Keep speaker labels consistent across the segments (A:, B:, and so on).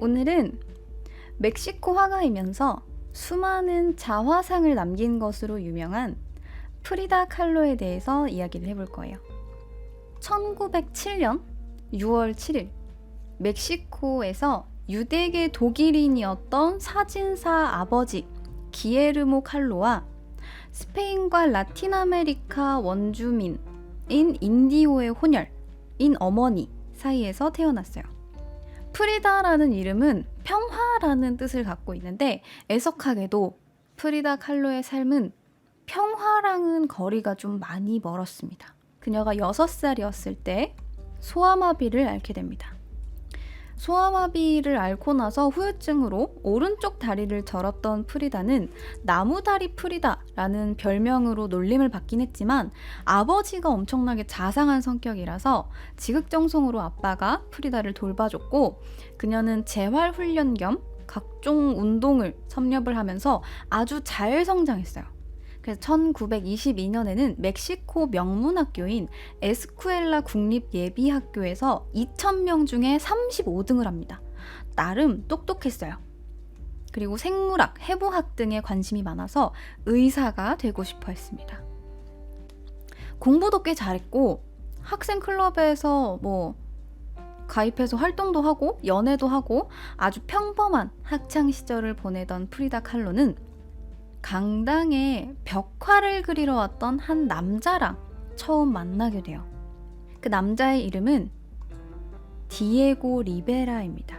A: 오늘은 멕시코 화가이면서 수많은 자화상을 남긴 것으로 유명한 프리다 칼로에 대해서 이야기를 해볼 거예요. 1907년 6월 7일 멕시코에서 유대계 독일인이었던 사진사 아버지 기에르모 칼로와 스페인과 라틴 아메리카 원주민인 인디오의 혼혈인 어머니 사이에서 태어났어요. 프리다라는 이름은 평화라는 뜻을 갖고 있는데 애석하게도 프리다 칼로의 삶은 평화랑은 거리가 좀 많이 멀었습니다. 그녀가 6살이었을 때 소아마비를 앓게 됩니다. 소아마비를 앓고 나서 후유증으로 오른쪽 다리를 절었던 프리다는 나무다리 프리다라는 별명으로 놀림을 받긴 했지만 아버지가 엄청나게 자상한 성격이라서 지극정성으로 아빠가 프리다를 돌봐줬고 그녀는 재활훈련 겸 각종 운동을 섭렵을 하면서 아주 잘 성장했어요. 그래서 1922년에는 멕시코 명문학교인 에스쿠엘라 국립예비학교에서 2,000명 중에 35등을 합니다. 나름 똑똑했어요. 그리고 생물학, 해부학 등에 관심이 많아서 의사가 되고 싶어 했습니다. 공부도 꽤 잘했고 학생 클럽에서 가입해서 활동도 하고 연애도 하고 아주 평범한 학창 시절을 보내던 프리다 칼로는 강당에 벽화를 그리러 왔던 한 남자랑 처음 만나게 돼요. 그 남자의 이름은 디에고 리베라입니다.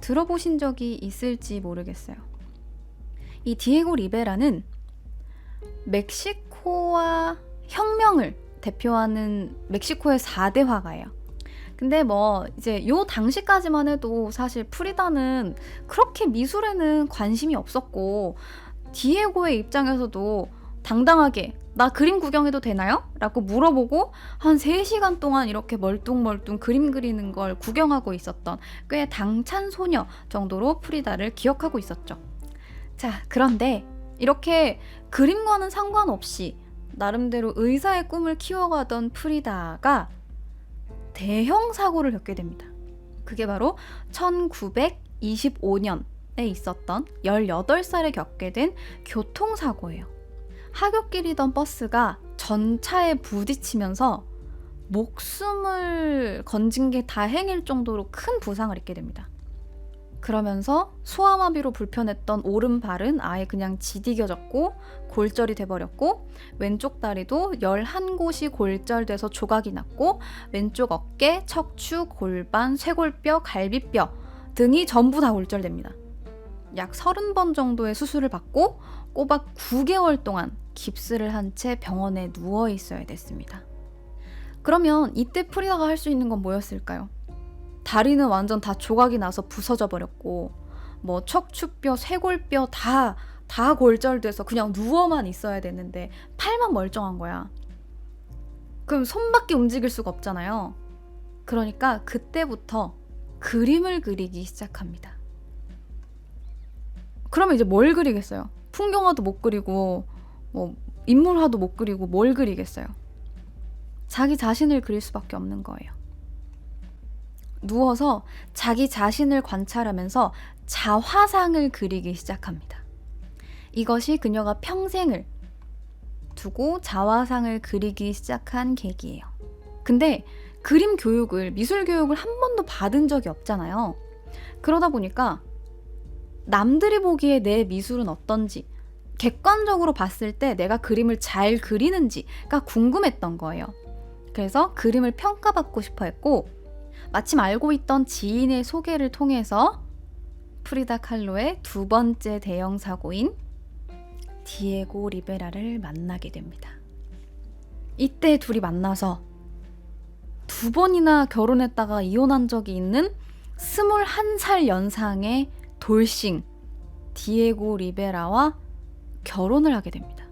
A: 들어보신 적이 있을지 모르겠어요. 이 디에고 리베라는 멕시코와 혁명을 대표하는 멕시코의 4대 화가예요. 근데 이제 요 당시까지만 해도 사실 프리다는 그렇게 미술에는 관심이 없었고 디에고의 입장에서도 당당하게 나 그림 구경해도 되나요? 라고 물어보고 한 3시간 동안 이렇게 멀뚱멀뚱 그림 그리는 걸 구경하고 있었던 꽤 당찬 소녀 정도로 프리다를 기억하고 있었죠. 자, 그런데 이렇게 그림과는 상관없이 나름대로 의사의 꿈을 키워가던 프리다가 대형 사고를 겪게 됩니다. 그게 바로 1925년 에 있었던 18살에 겪게 된 교통사고예요. 하굣길이던 버스가 전차에 부딪히면서 목숨을 건진 게 다행일 정도로 큰 부상을 입게 됩니다. 그러면서 소아마비로 불편했던 오른발은 아예 그냥 지디겨졌고 골절이 돼버렸고 왼쪽 다리도 11곳이 골절돼서 조각이 났고 왼쪽 어깨, 척추, 골반, 쇄골뼈, 갈비뼈 등이 전부 다 골절됩니다. 약 30번 정도의 수술을 받고 꼬박 9개월 동안 깁스를 한 채 병원에 누워 있어야 됐습니다. 그러면 이때 프리다가 할 수 있는 건 뭐였을까요? 다리는 완전 다 조각이 나서 부서져 버렸고 척추뼈, 쇄골뼈 다 골절돼서 그냥 누워만 있어야 되는데 팔만 멀쩡한 거야. 그럼 손밖에 움직일 수가 없잖아요. 그러니까 그때부터 그림을 그리기 시작합니다. 그러면 이제 뭘 그리겠어요? 풍경화도 못 그리고 인물화도 못 그리고 뭘 그리겠어요? 자기 자신을 그릴 수밖에 없는 거예요. 누워서 자기 자신을 관찰하면서 자화상을 그리기 시작합니다. 이것이 그녀가 평생을 두고 자화상을 그리기 시작한 계기예요. 근데 그림 교육을, 미술 교육을 한 번도 받은 적이 없잖아요. 그러다 보니까 남들이 보기에 내 미술은 어떤지, 객관적으로 봤을 때 내가 그림을 잘 그리는지가 궁금했던 거예요. 그래서 그림을 평가받고 싶어 했고 마침 알고 있던 지인의 소개를 통해서 프리다 칼로의 두 번째 대형 사고인 디에고 리베라를 만나게 됩니다. 이때 둘이 만나서 2번이나 결혼했다가 이혼한 적이 있는 21살 연상의 돌싱 디에고 리베라와 결혼을 하게 됩니다.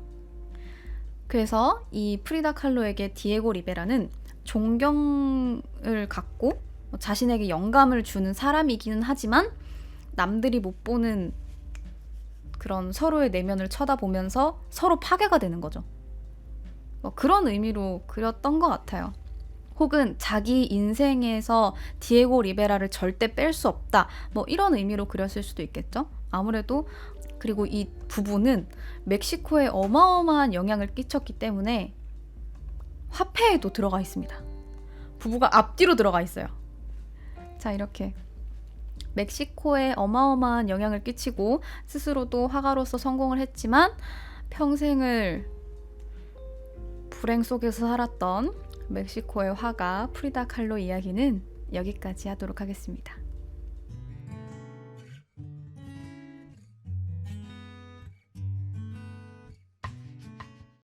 A: 그래서 이 프리다 칼로에게 디에고 리베라는 존경을 갖고 자신에게 영감을 주는 사람이기는 하지만 남들이 못 보는 그런 서로의 내면을 쳐다보면서 서로 파괴가 되는 거죠. 그런 의미로 그렸던 것 같아요. 혹은 자기 인생에서 디에고 리베라를 절대 뺄 수 없다. 뭐 이런 의미로 그렸을 수도 있겠죠. 아무래도 그리고 이 부부는 멕시코에 어마어마한 영향을 끼쳤기 때문에 화폐에도 들어가 있습니다. 부부가 앞뒤로 들어가 있어요. 자, 이렇게 멕시코에 어마어마한 영향을 끼치고 스스로도 화가로서 성공을 했지만 평생을 불행 속에서 살았던 멕시코의 화가 프리다 칼로 이야기는 여기까지 하도록 하겠습니다.